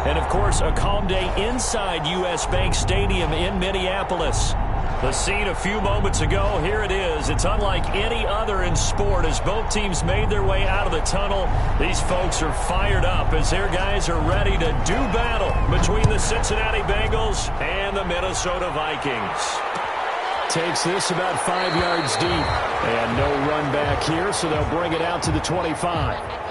And, of course, a calm day inside U.S. Bank Stadium in Minneapolis. The scene a few moments ago, here it is. It's unlike any other in sport as both teams made their way out of the tunnel. These folks are fired up as their guys are ready to do battle between the Cincinnati Bengals and the Minnesota Vikings. Takes this about 5 yards deep. And no run back here, so they'll bring it out to the 25.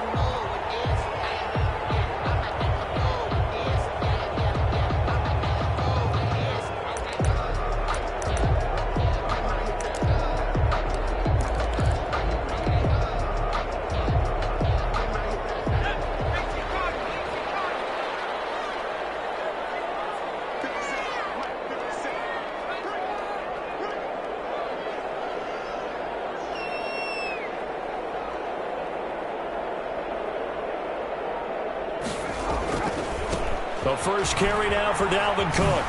The first carry now for Dalvin Cook.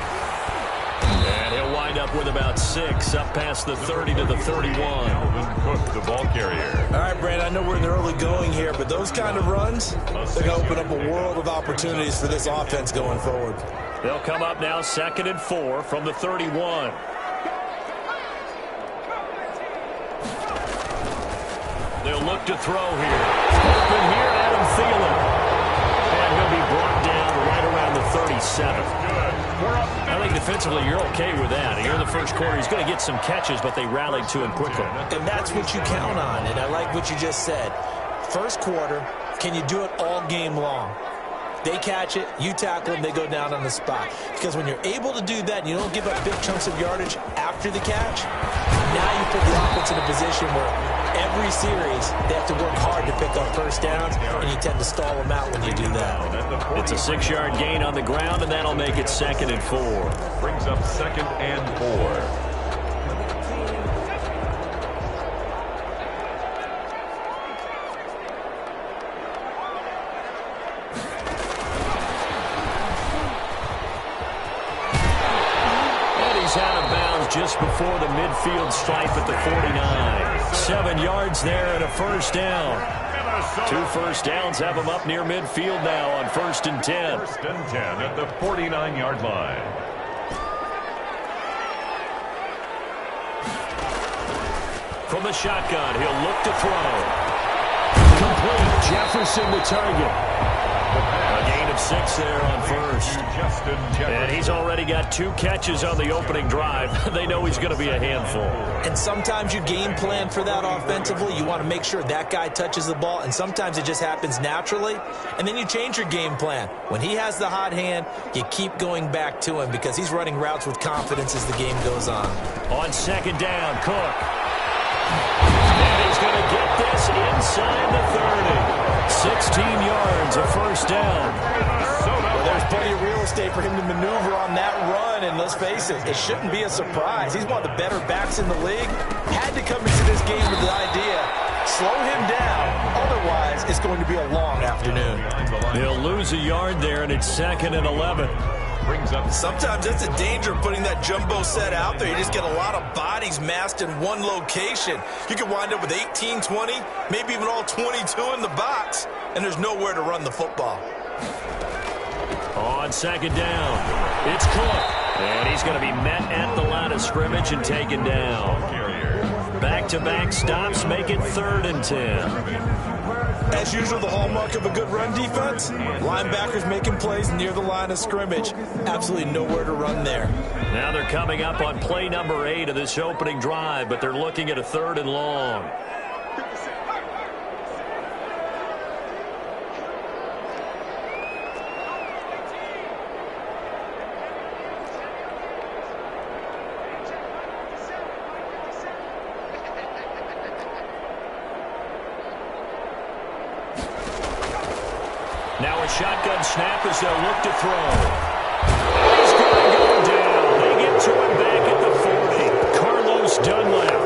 And he'll wind up with about 6, up past the 30 to the 31. Dalvin Cook, the ball carrier. All right, Brad, I know we're in the early going here, but those kind of runs, they're going to open up a world of opportunities for this offense going forward. They'll come up now 2nd and 4 from the 31. They'll look to throw here. Open here, Adam Thielen. And he'll be brought down right around the 37. I think defensively you're okay with that. Here in the first quarter, he's going to get some catches, but they rallied to him quickly. And that's what you count on, and I like what you just said. First quarter, can you do it all game long? They catch it, you tackle them, they go down on the spot. Because when you're able to do that and you don't give up big chunks of yardage after the catch, now you put the offense in a position where every series they have to work hard to pick up first downs, and you tend to stall them out when you do that. It's a 6-yard gain on the ground, and that'll make it 2nd and 4. Brings up 2nd and 4. Out of bounds just before the midfield stripe at the 49. 7 yards there and a first down. 2 first downs have them up near midfield now on 1st and 10. 1st and 10 at the 49-yard line. From the shotgun, he'll look to throw. Complete. Jefferson the target. A gain of 6 there on first. And he's already got 2 catches on the opening drive. They know he's going to be a handful. And sometimes you game plan for that offensively. You want to make sure that guy touches the ball, and sometimes it just happens naturally. And then you change your game plan. When he has the hot hand, you keep going back to him because he's running routes with confidence as the game goes on. On 2nd down, Cook. And he's going to get this inside the 30. 16 yards, a first down. Well, there's plenty of real estate for him to maneuver on that run, and let's face it, it shouldn't be a surprise. He's one of the better backs in the league. Had to come into this game with the idea, slow him down, otherwise it's going to be a long afternoon. They'll lose a yard there, and it's 2nd and 11. Brings up. Sometimes that's the danger of putting that jumbo set out there. You just get a lot of bodies massed in one location. You can wind up with 18, 20, maybe even all 22 in the box, and there's nowhere to run the football. On 2nd down, it's Cook. And he's going to be met at the line of scrimmage and taken down. Back-to-back stops make it 3rd and 10. As usual, the hallmark of a good run defense, linebackers making plays near the line of scrimmage. Absolutely nowhere to run there. Now they're coming up on play number 8 of this opening drive, but they're looking at a 3rd and long. Now a shotgun snap as they'll look to throw. He's going to go down. They get to him back at the 40. Carlos Dunlap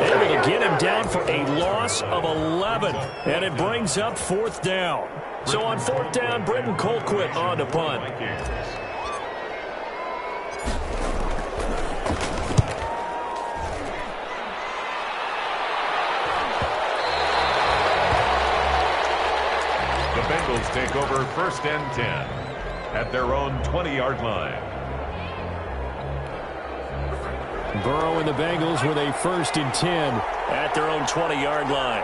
able to get him down for a loss of 11. And it brings up 4th down. So on 4th down, Britton Colquitt on to punt. The Bengals take over 1st and 10. at their own 20-yard line. Burrow and the Bengals with a 1st and 10 at their own 20-yard line.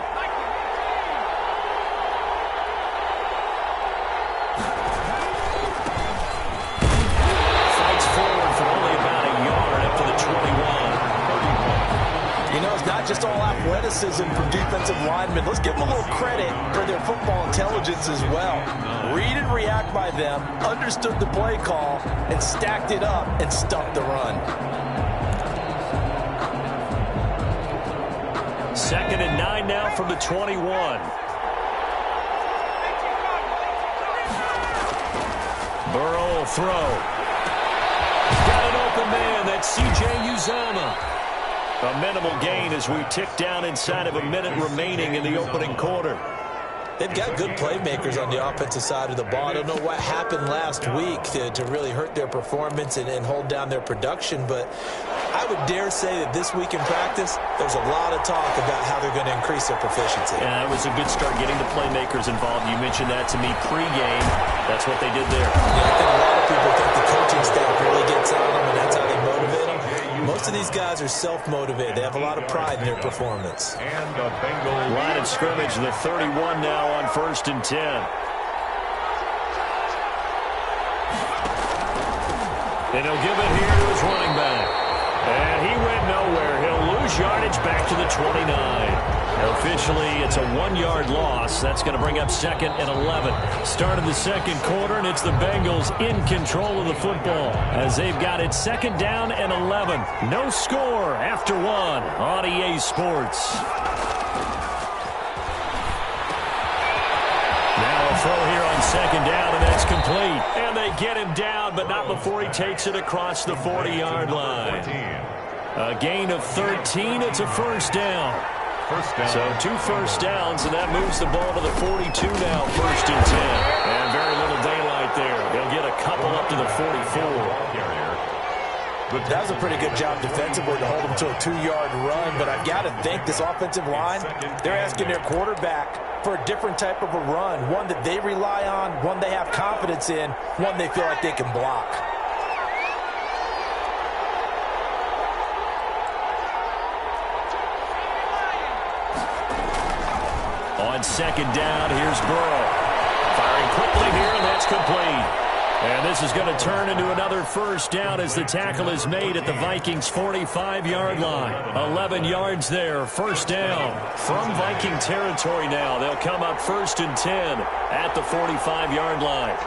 Fights forward for only about a yard up to the 21. You know, it's not just all athleticism from defensive linemen. Let's give them a little credit for their football intelligence as well. Read and react by them, understood the play call, and stacked it up and stuffed the run. 2nd and 9 now from the 21. Burrow will throw. Got an open man. That's C.J. Uzomah. A minimal gain as we tick down inside of a minute remaining in the opening quarter. They've got good playmakers on the offensive side of the ball. I don't know what happened last week to really hurt their performance and hold down their production, but I would dare say that this week in practice, there's a lot of talk about how they're going to increase their proficiency. Yeah, it was a good start getting the playmakers involved. You mentioned that to me pregame. That's what they did there. Yeah, I think a lot of people think the coaching staff really gets on them, and that's how they motivate them. Most of these guys are self-motivated. They have a lot of pride in their performance. And the Bengals line of scrimmage, the 31 now on 1st and 10. And he'll give it here to his running back. And he went nowhere. He'll lose yardage back to the 29. Officially, it's a 1-yard loss. That's going to bring up 2nd and 11. Start of the second quarter, and it's the Bengals in control of the football as they've got it 2nd down and 11. No score after 1 on EA Sports. Now a throw here on 2nd down, and that's complete. And they get him down, but not before he takes it across the 40-yard line. A gain of 13. It's a 1st down. So 2 first downs, and that moves the ball to the 42 now, 1st and 10. And very little daylight there. They'll get a couple up to the 44. That was a pretty good job defensively to hold them to a 2-yard run, but I've got to think this offensive line, they're asking their quarterback for a different type of a run, one that they rely on, one they have confidence in, one they feel like they can block. On 2nd down, here's Burrow. Firing quickly here, and that's complete. And this is going to turn into another 1st down as the tackle is made at the Vikings' 45-yard line. 11 yards there, 1st down. From Viking territory now, they'll come up 1st and 10 at the 45-yard line.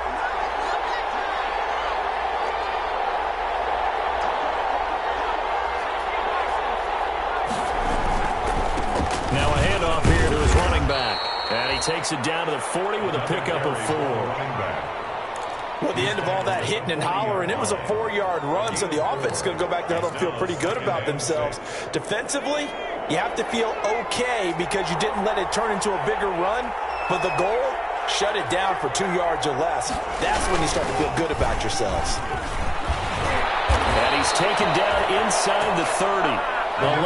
Now a handoff here to his running back. And he takes it down to the 40 with a pickup of 4. Well, at the end of all that hitting and hollering, it was a 4-yard run, so the offense is going to go back there and feel pretty good about themselves. Defensively, you have to feel okay because you didn't let it turn into a bigger run, but the goal, shut it down for 2 yards or less. That's when you start to feel good about yourselves. And he's taken down inside the 30.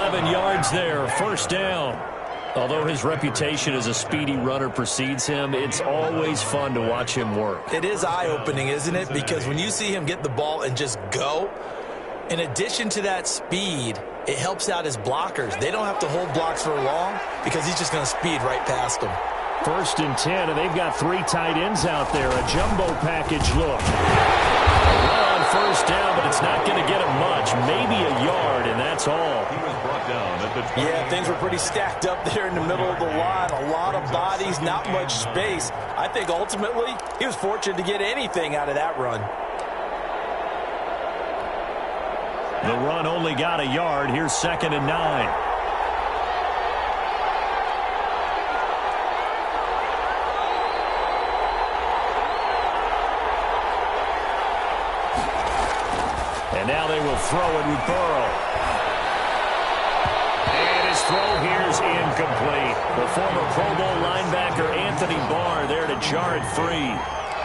11 yards there, 1st down. Although his reputation as a speedy runner precedes him, it's always fun to watch him work. It is eye-opening, isn't it? Because when you see him get the ball and just go, in addition to that speed, it helps out his blockers. They don't have to hold blocks for long because he's just going to speed right past them. 1st and 10, and they've got 3 tight ends out there. A jumbo package look. Well on 1st down, but it's not going to get him much. Maybe a yard, and that's all. He was brought down at the 20. Yeah, things were pretty stacked up there in the middle of the line. A lot of bodies, not much space. I think ultimately he was fortunate to get anything out of that run. The run only got a yard. Here's 2nd and 9. And now they will throw it with Burrow. And his throw here is incomplete. The former Pro Bowl linebacker Anthony Barr there to jar it free.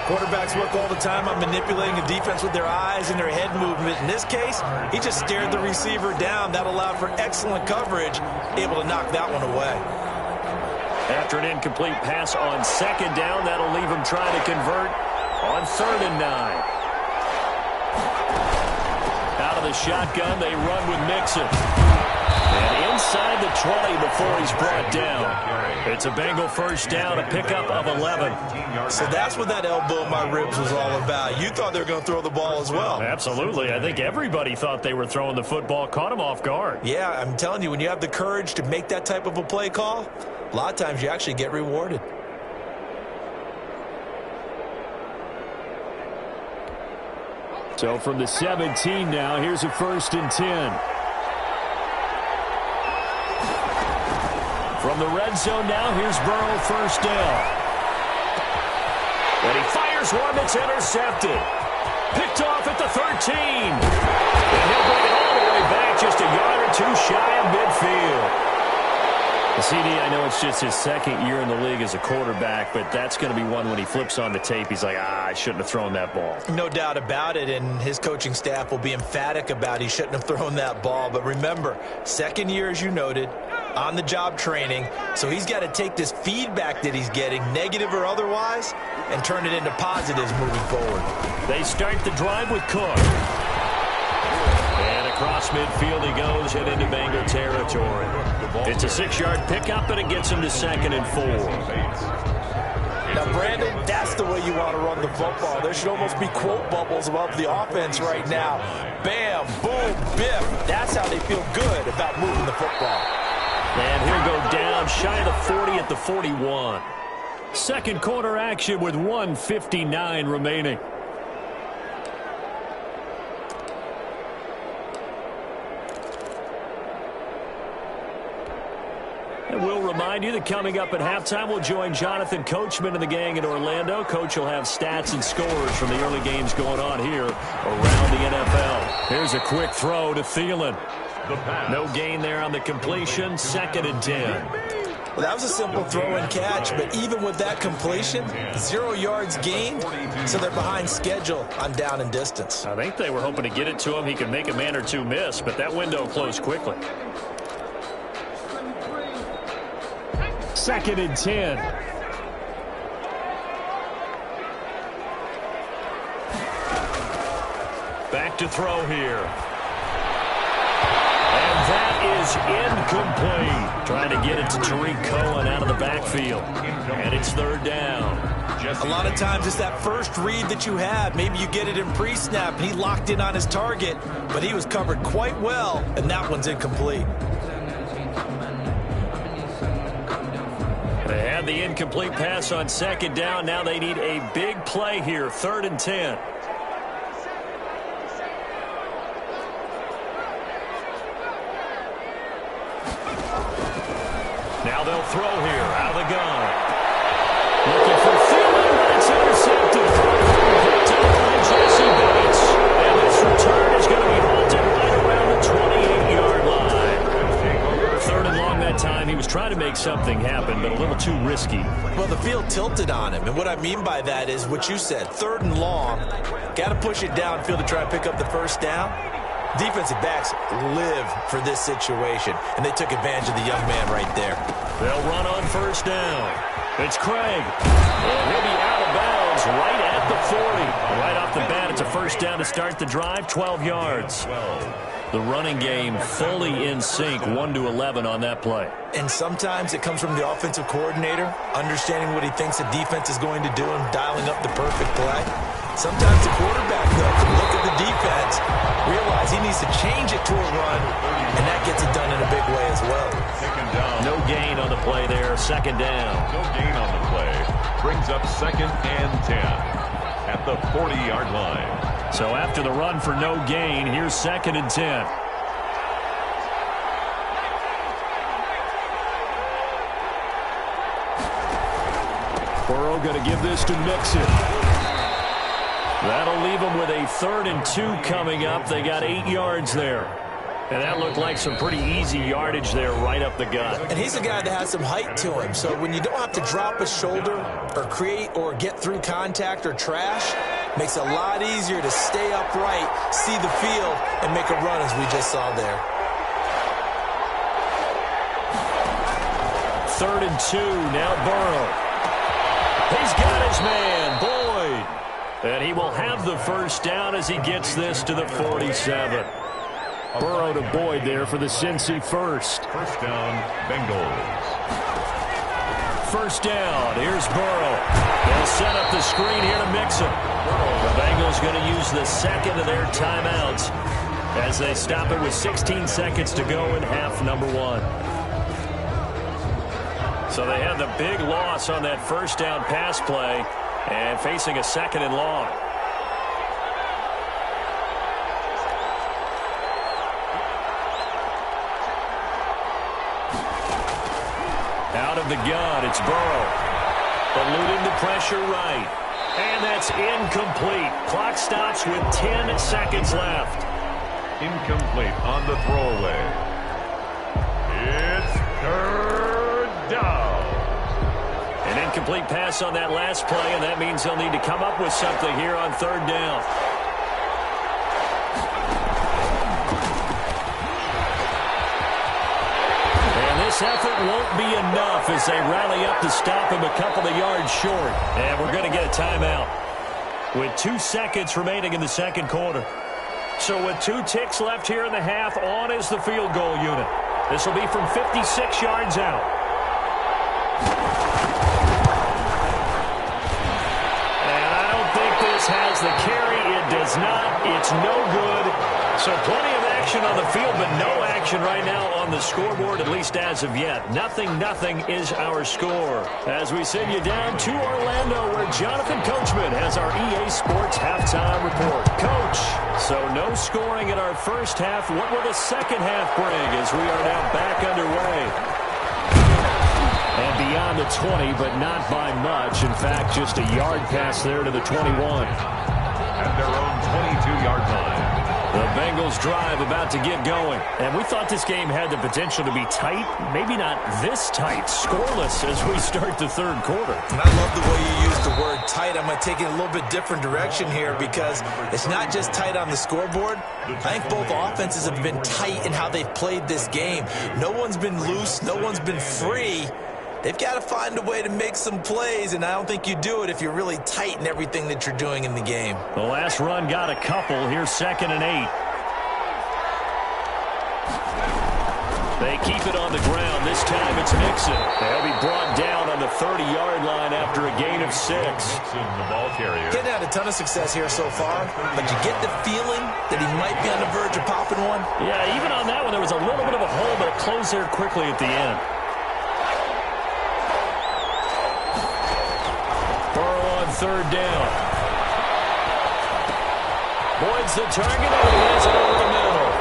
Quarterbacks work all the time on manipulating the defense with their eyes and their head movement. In this case, he just stared the receiver down. That allowed for excellent coverage, able to knock that one away. After an incomplete pass on 2nd down, that'll leave him trying to convert On 3rd and 9. Out of the shotgun, they run with Mixon. And inside the 20 before he's brought down. It's a Bengal first down, a pickup of 11. So that's what that elbow in my ribs was all about. You thought they were going to throw the ball as well. Absolutely. I think everybody thought they were throwing the football, caught him off guard. Yeah, I'm telling you, when you have the courage to make that type of a play call, a lot of times you actually get rewarded. So from the 17 now, here's a 1st and 10. From the red zone now, here's Burrow, first down. And he fires one that's intercepted. Picked off at the 13. And he'll bring it all the way back, just a yard or two shy of midfield. CD, I know it's just his 2nd year in the league as a quarterback, but that's going to be one when he flips on the tape, he's like, I shouldn't have thrown that ball. No doubt about it, and his coaching staff will be emphatic about he shouldn't have thrown that ball. But remember, 2nd year, as you noted, on-the-job training, so he's got to take this feedback that he's getting, negative or otherwise, and turn it into positives moving forward. They start the drive with Cook. And across midfield he goes and into Bengal territory. It's a 6-yard pickup, and it gets him to 2nd and 4. Now, Brandon, that's the way you want to run the football. There should almost be quote bubbles above the offense right now. Bam, boom, biff. That's how they feel good about moving the football. And he'll go down shy of the 40 at the 41. Second quarter action with 1:59 remaining. And we'll remind you that coming up at halftime, we'll join Jonathan Coachman and the gang in Orlando. Coach will have stats and scores from the early games going on here around the NFL. Here's a quick throw to Thielen. No gain there on the completion, 2nd and 10. Well, that was a simple throw and catch, but even with that completion, 0 yards gained, so they're behind schedule on down and distance. I think they were hoping to get it to him. He could make a man or two miss, but that window closed quickly. 2nd and 10. Back to throw here. And that is incomplete. Trying to get it to Tariq Cohen out of the backfield. And it's 3rd down. A lot of times it's that first read that you have. Maybe you get it in pre-snap, and he locked in on his target, but he was covered quite well, and that one's incomplete. They had the incomplete pass on 2nd down. Now they need a big play here, 3rd and 10. Now they'll throw here out of the gun. Looking for Thielen, but it's intercepted. Picked up by Jesse Bates. And this return is going to be halted right around the 28-yard line. 3rd and long that time. He was trying to make something happen, but a little too risky. Well, the field tilted on him, and what I mean by that is what you said, 3rd and long. Got to push it downfield to try and pick up the first down. Defensive backs live for this situation, and they took advantage of the young man right there. They'll run on 1st down. It's Craig. And he'll be out of bounds right at the 40. Right off the bat, it's a 1st down to start the drive, 12 yards. The running game fully in sync, 1-11 on that play. And sometimes it comes from the offensive coordinator, understanding what he thinks the defense is going to do and dialing up the perfect play. Sometimes the quarterback, though, can look at the defense, realize he needs to change it to a run, and that gets it done in a big way as well. No gain on the play there, 2nd down. No gain on the play. Brings up 2nd and 10 at the 40-yard line. So after the run for no gain, here's 2nd and 10. Burrow going to give this to Mixon. That'll leave them with a 3rd and 2 coming up. They got 8 yards there. And that looked like some pretty easy yardage there right up the gut. And he's a guy that has some height to him. So when you don't have to drop a shoulder or create or get through contact or trash, makes it a lot easier to stay upright, see the field, and make a run as we just saw there. 3rd and 2, now Burrow. He's got his man, Boyd. And he will have the first down as he gets this to the 47. Burrow to Boyd there for the Cincy first. First down, Bengals. First down. Here's Burrow. They'll set up the screen here to mix him. The Bengals going to use the second of their timeouts as they stop it with 16 seconds to go in half number 1. So they had the big loss on that first down pass play and facing a second and long. Out of the gun, it's Burrow. Eluding the pressure right. And that's incomplete. Clock stops with 10 seconds left. Incomplete on the throwaway. It's third down. An incomplete pass on that last play, and that means they'll need to come up with something here on third down. This effort won't be enough as they rally up to stop him a couple of yards short. And we're going to get a timeout with 2 seconds remaining in the second quarter. So with 2 ticks left here in the half, on is the field goal unit. This will be from 56 yards out. And I don't think this has the carry. It does not. It's no good. So plenty of action on the field, but no action right now on the scoreboard, at least as of yet. 0-0 is our score. As we send you down to Orlando, where Jonathan Coachman has our EA Sports halftime report. Coach, so no scoring in our first half. What will the second half bring as we are now back underway? And beyond the 20, but not by much. In fact, just a yard pass there to the 21. At their own 22-yard line. The Bengals drive about to get going. And we thought this game had the potential to be tight. Maybe not this tight. Scoreless as we start the third quarter. And I love the way you use the word tight. I'm going to take it a little bit different direction here because it's not just tight on the scoreboard. I think both offenses have been tight in how they've played this game. No one's been loose. No one's been free. They've got to find a way to make some plays, and I don't think you do it if you're really tight in everything that you're doing in the game. The last run got a couple. Here's 2nd and 8. They keep it on the ground. This time it's Mixon. They'll be brought down on the 30-yard line after a gain of 6. The ball carrier. Getting had a ton of success here so far, but you get the feeling that he might be on the verge of popping one. Yeah, even on that one, there was a little bit of a hole, but it closed there quickly at the end. Third down. Boyd's the target, and he has it over the middle.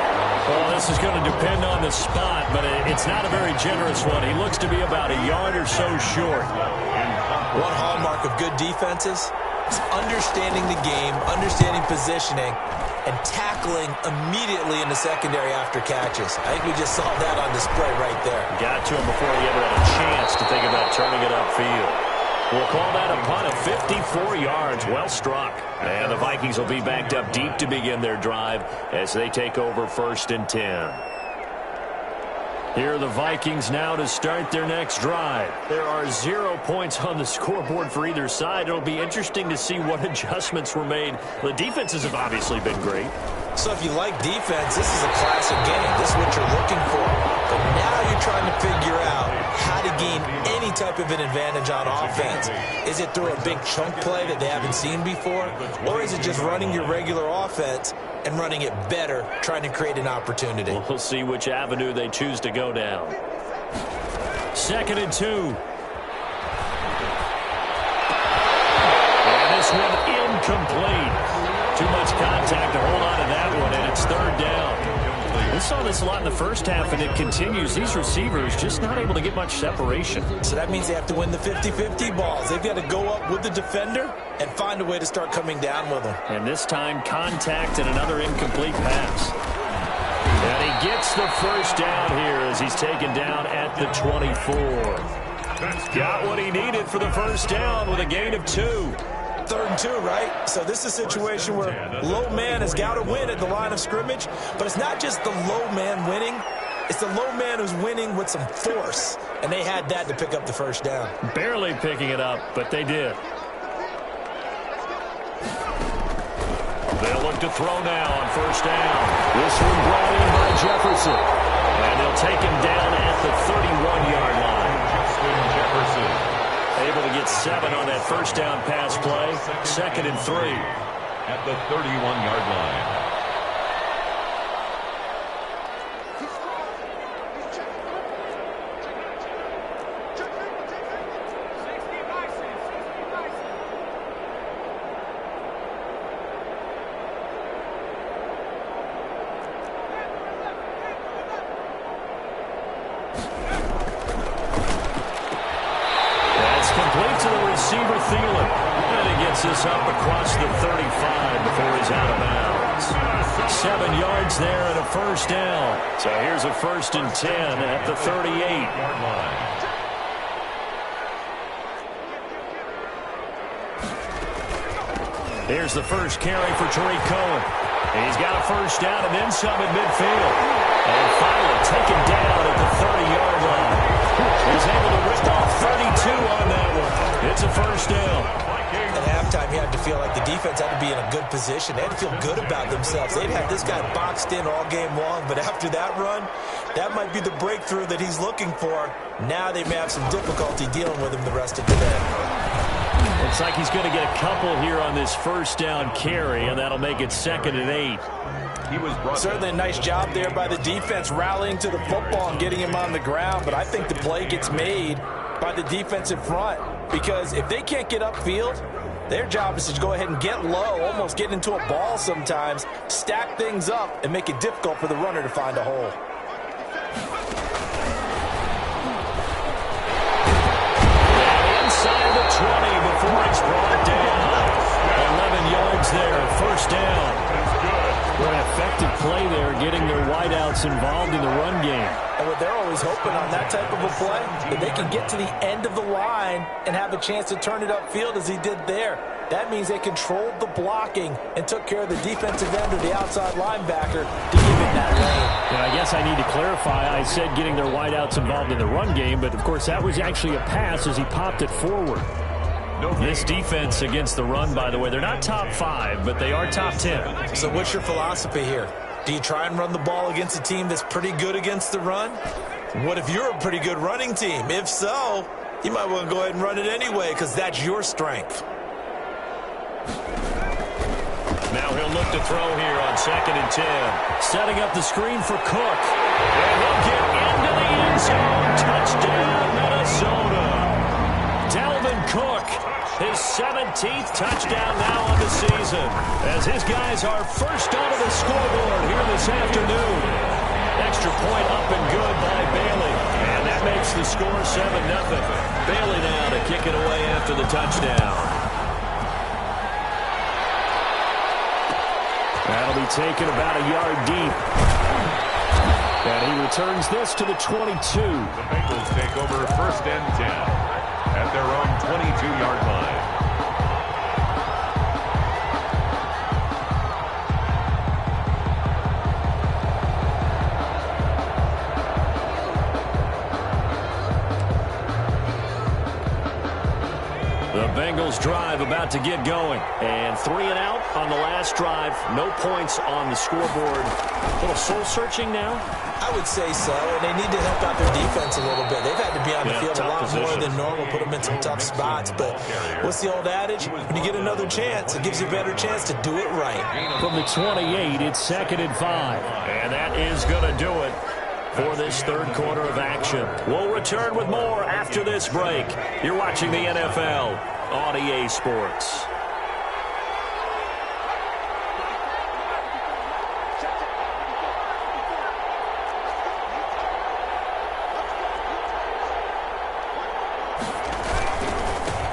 Well, this is going to depend on the spot, but it's not a very generous one. He looks to be about a yard or so short. One hallmark of good defenses is understanding the game, understanding positioning, and tackling immediately in the secondary after catches. I think we just saw that on display right there. Got to him before he ever had a chance to think about turning it upfield. We'll call that a punt of 54 yards. Well struck. And the Vikings will be backed up deep to begin their drive as they take over 1st and 10. Here are the Vikings now to start their next drive. There are 0 points on the scoreboard for either side. It'll be interesting to see what adjustments were made. The defenses have obviously been great. So if you like defense, this is a classic game. This is what you're looking for. But now you're trying to figure out how to gain any type of an advantage on offense. Is it through a big chunk play that they haven't seen before? Or is it just running your regular offense and running it better, trying to create an opportunity? We'll see which avenue they choose to go down. 2nd and 2. And this one incomplete. Too much contact to hold on to that one, and it's 3rd down. We saw this a lot in the first half, and it continues. These receivers just not able to get much separation. So that means they have to win the 50-50 balls. They've got to go up with the defender and find a way to start coming down with them. And this time, contact and another incomplete pass. And he gets the first down here as he's taken down at the 24. Got what he needed for the first down with a gain of 2. 3rd and 2, right? So this is a situation where low man has got to win at the line of scrimmage, but it's not just the low man winning. It's the low man who's winning with some force, and they had that to pick up the first down. Barely picking it up, but they did. look to throw now on first down. This one brought in by Jefferson. And they'll take him down at the 31-yard line. Justin Jefferson. Able to get 7 on that first down pass play. 2nd and 3. At the 31-yard line. Complete to the receiver, Thielen. And he gets this up across the 35 before he's out of bounds. 7 yards there and a first down. So here's a 1st and 10 at the 38-yard line. Here's the first carry for Tariq Cohen. He's got a first down and then some at midfield. And finally taken down at the 30-yard line. He's able to rip off 32 on that one. It's a first down. At halftime, you had to feel like the defense had to be in a good position. They had to feel good about themselves. They'd had this guy boxed in all game long, but after that run, that might be the breakthrough that he's looking for. Now they may have some difficulty dealing with him the rest of the day. Looks like he's going to get a couple here on this first down carry, and that'll make it 2nd and 8. He was certainly a nice job there by the defense rallying to the football and getting him on the ground, but I think the play gets made by the defensive front because if they can't get upfield, their job is to go ahead and get low, almost get into a ball sometimes, stack things up, and make it difficult for the runner to find a hole. Inside the 20 before he's brought down. 11 yards there, first down. What an effective play there, getting their wideouts involved in the run game. And what they're always hoping on that type of a play, that they can get to the end of the line and have a chance to turn it upfield as he did there. That means they controlled the blocking and took care of the defensive end or the outside linebacker to give him that lane. And I guess I need to clarify, I said getting their wideouts involved in the run game, but of course that was actually a pass as he popped it forward. This defense against the run, by the way, they're not top 5, but they are top 10. So what's your philosophy here? Do you try and run the ball against a team that's pretty good against the run? What if you're a pretty good running team? If so, you might want to go ahead and run it anyway because that's your strength. Now he'll look to throw here on 2nd and 10. Setting up the screen for Cook. And he'll get into the end zone. Touchdown, Minnesota. Dalvin Cook, his 17th touchdown now on the season, as his guys are first onto the scoreboard here this afternoon. Extra point up and good by Bailey, and that makes the score 7-0. Bailey now to kick it away after the touchdown. That'll be taken about a yard deep. And he returns this to the 22. The Bengals take over 1st and 10. At their own 22-yard line. The Bengals drive about to get going. And 3 and out on the last drive. No points on the scoreboard. A little soul-searching now? I would say so, and they need to help out their defense a little bit. They've had to be on the field a lot more than normal, put them in some tough spots. But what's the old adage? When you get another chance, it gives you a better chance to do it right. From the 28, it's 2nd and 5. And that is going to do it for this 3rd quarter of action. We'll return with more after this break. You're watching the NFL on EA Sports.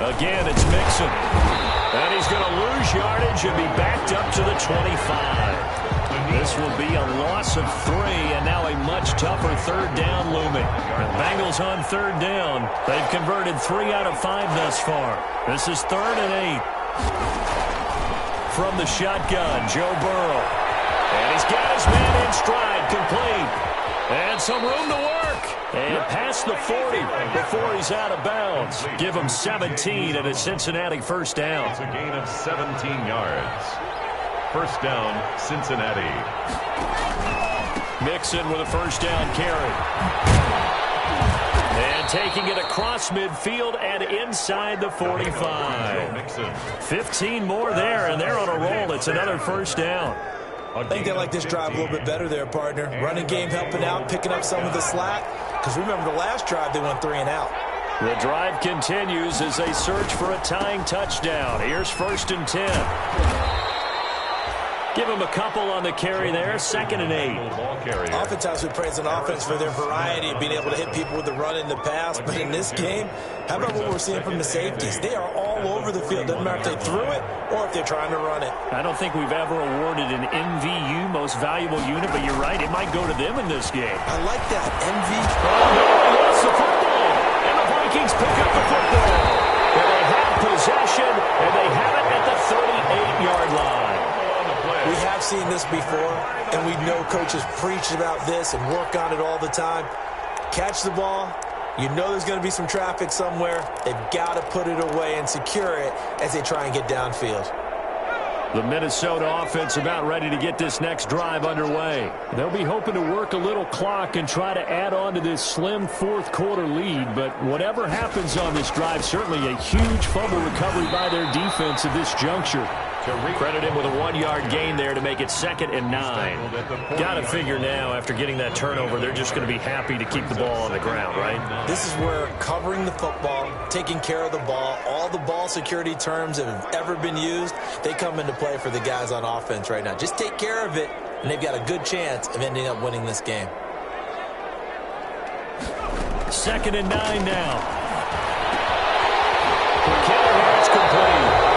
Again, it's Mixon. And he's going to lose yardage and be backed up to the 25. This will be a loss of 3, and now a much tougher 3rd down looming. The Bengals on 3rd down. They've converted 3 out of 5 thus far. This is 3rd and 8. From the shotgun, Joe Burrow. And he's got his man in stride, complete. And some room to work. And past the 40 before he's out of bounds. Give him 17 and a Cincinnati first down. It's a gain of 17 yards. First down, Cincinnati. Mixon with a first down carry. And taking it across midfield and inside the 45. 15 more there, and they're on a roll. It's another first down. I think they like this drive a little bit better there, partner. Running game helping out, picking up some of the slack. Because remember, the last drive, they went 3 and out. The drive continues as they search for a tying touchdown. Here's 1st and 10. Give them a couple on the carry there. 2nd and 8. Oftentimes we praise an offense for their variety of being able to hit people with the run in the pass. But in this game, how about what we're seeing from the safeties? They are all over the field. Doesn't matter if they threw it or if they're trying to run it. I don't think we've ever awarded an MVU, most valuable unit, but you're right. It might go to them in this game. I like that. MV. Oh, no, he lost the football. And the Vikings pick up the football. And they have possession, and they have it at the 38-yard line. We have seen this before, and we know coaches preach about this and work on it all the time. Catch the ball. You know there's going to be some traffic somewhere. They've got to put it away and secure it as they try and get downfield. The Minnesota offense about ready to get this next drive underway. They'll be hoping to work a little clock and try to add on to this slim 4th quarter lead. But whatever happens on this drive, certainly a huge fumble recovery by their defense at this juncture. Credit him with a 1-yard gain there to make it 2nd and 9. Got to figure now, after getting that turnover, they're just going to be happy to keep the ball on the ground, right? This is where covering the football, taking care of the ball, all the ball security terms that have ever been used, they come into play for the guys on offense right now. Just take care of it, and they've got a good chance of ending up winning this game. 2nd and 9 now. It's complete.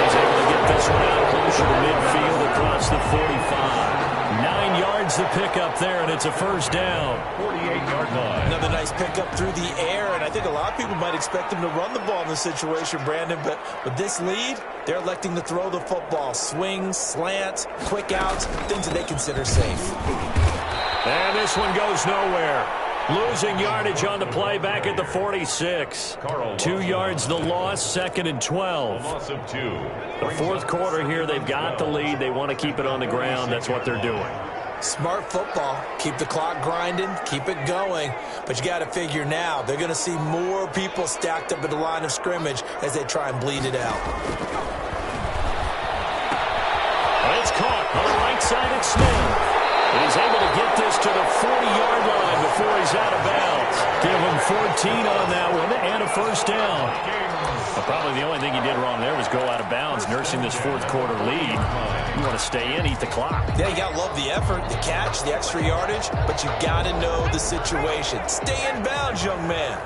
He's able to get this one out closer to midfield across the 45. 9 yards to pick up there, and it's a first down. 48-yard line. Another nice pickup through the air, and I think a lot of people might expect them to run the ball in this situation, Brandon, but with this lead, they're electing to throw the football. Swings, slants, quick outs, things that they consider safe. And this one goes nowhere. Losing yardage on the play back at the 46. 2 yards the loss, 2nd and 12. Loss of 2. The 4th quarter here, they've got the lead. They want to keep it on the ground. That's what they're doing. Smart football. Keep the clock grinding, keep it going. But you got to figure now, they're going to see more people stacked up at the line of scrimmage as they try and bleed it out. It's caught on the right side at Smith. He's able to get this to the 40-yard line before he's out of bounds. Give him 14 on that one and a first down. Well, probably the only thing he did wrong there was go out of bounds, nursing this 4th quarter lead. You want to stay in, eat the clock. Yeah, you got to love the effort, the catch, the extra yardage, but you got to know the situation. Stay in bounds, young man.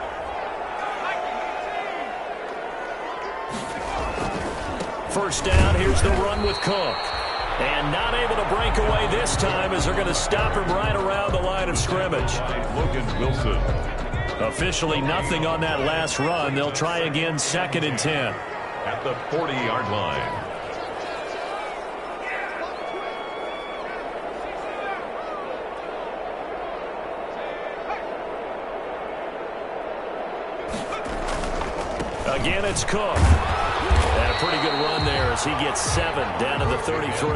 First down, here's the run with Cook. And not able to break away this time as they're going to stop him right around the line of scrimmage. Logan Wilson. Officially nothing on that last run. They'll try again, 2nd and 10. At the 40-yard line. Again, it's Cook. And a pretty good run there as he gets 7 down to the 33.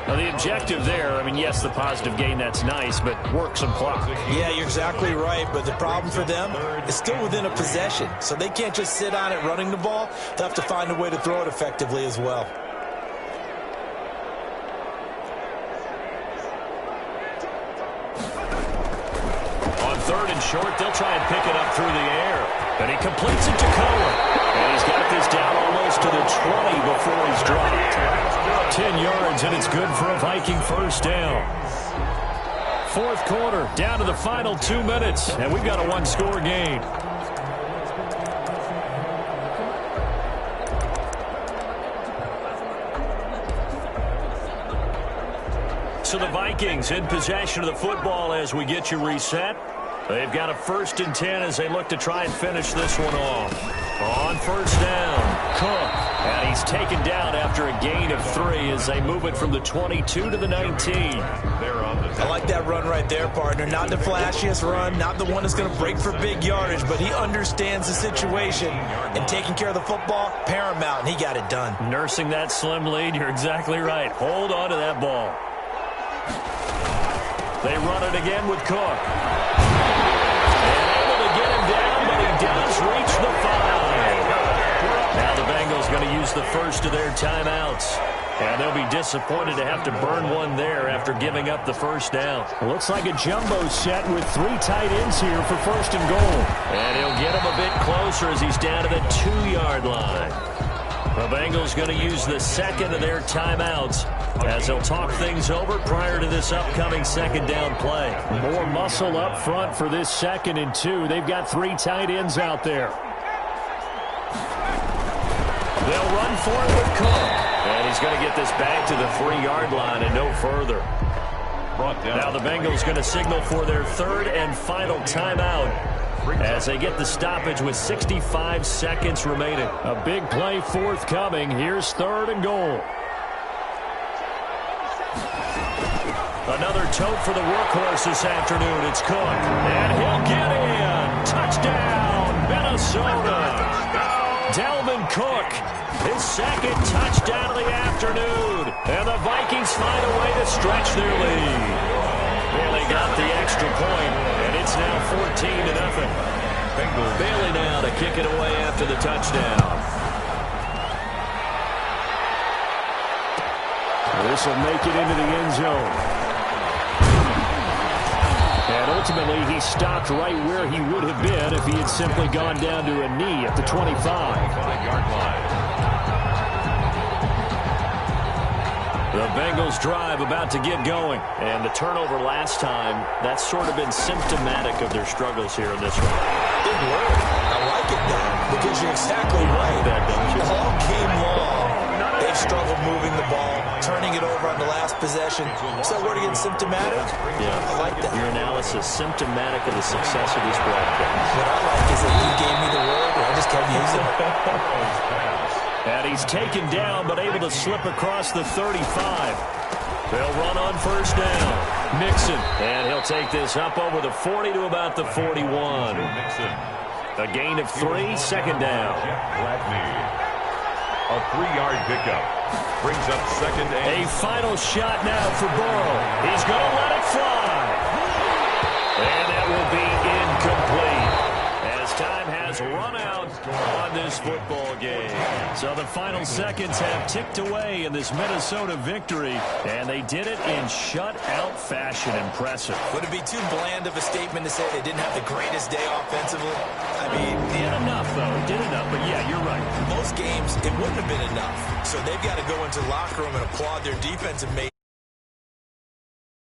Now, the objective there, I mean, yes, the positive gain, that's nice, but work some clock. Yeah, you're exactly right, but the problem for them is still within a possession, so they can't just sit on it running the ball. They'll have to find a way to throw it effectively as well. On 3rd and short, they'll try and pick it up through the air. And he completes it to Cohen. And he's got this down almost to the 20 before he's dropped. 10 yards, and it's good for a Viking first down. 4th quarter, down to the final 2 minutes, and we've got a 1-score game. So the Vikings in possession of the football as we get you reset. They've got a 1st and 10 as they look to try and finish this one off. On 1st down, Cook. And he's taken down after a gain of 3 as they move it from the 22 to the 19. I like that run right there, partner. Not the flashiest run, not the one that's going to break for big yardage, but he understands the situation, and taking care of the football, paramount, and he got it done. Nursing that slim lead, you're exactly right. Hold on to that ball. They run it again with Cook. And able to get him down, but he does reach the 5. Now the Bengals going to use the first of their timeouts. And they'll be disappointed to have to burn one there after giving up the first down. Looks like a jumbo set with 3 tight ends here for first and goal. And he'll get him a bit closer as he's down to the 2-yard line. The Bengals going to use the second of their timeouts as they'll talk things over prior to this upcoming second down play. More muscle up front for this 2nd and 2. They've got 3 tight ends out there. They'll run for it with Cook. And he's going to get this back to the 3-yard line and no further. Now the Bengals going to signal for their 3rd and final timeout as they get the stoppage with 65 seconds remaining. A big play forthcoming. Here's 3rd and goal. Another tote for the workhorse this afternoon. It's Cook. And he'll get in. Touchdown, Minnesota. Dalvin Cook, his 2nd touchdown of the afternoon. And the Vikings find a way to stretch their lead. Well, they got the extra point, and it's now 14-0. Bailey now to kick it away after the touchdown. This will make it into the end zone. And ultimately, he stopped right where he would have been if he had simply gone down to a knee at the 25. 5-yard line. The Bengals drive about to get going. And the turnover last time, that's sort of been symptomatic of their struggles here in this one. Big word. I like it now because you're exactly right. All game long, they've struggled moving the ball, turning it over on the last possession. So word again, symptomatic? Yeah, I like that. Your analysis, symptomatic of the success of this broadcast. What I like is that he gave me the word, and I just kept using it. And he's taken down, but able to slip across the 35. They'll run on first down. Mixon, and he'll take this up over the 40 to about the 41. A gain of 3, 2nd down. A 3-yard pickup. Brings up 2nd and... A final shot now for Burrow. He's going to let it fly. And that will be incomplete as time has run out on this football game. So the final seconds have ticked away in this Minnesota victory, and they did it in shutout fashion. Impressive. Would it be too bland of a statement to say they didn't have the greatest day offensively? I mean, Did enough, though. Did enough. But, yeah, you're right. most games, it wouldn't have been enough. So they've got to go into the locker room and applaud their defense and make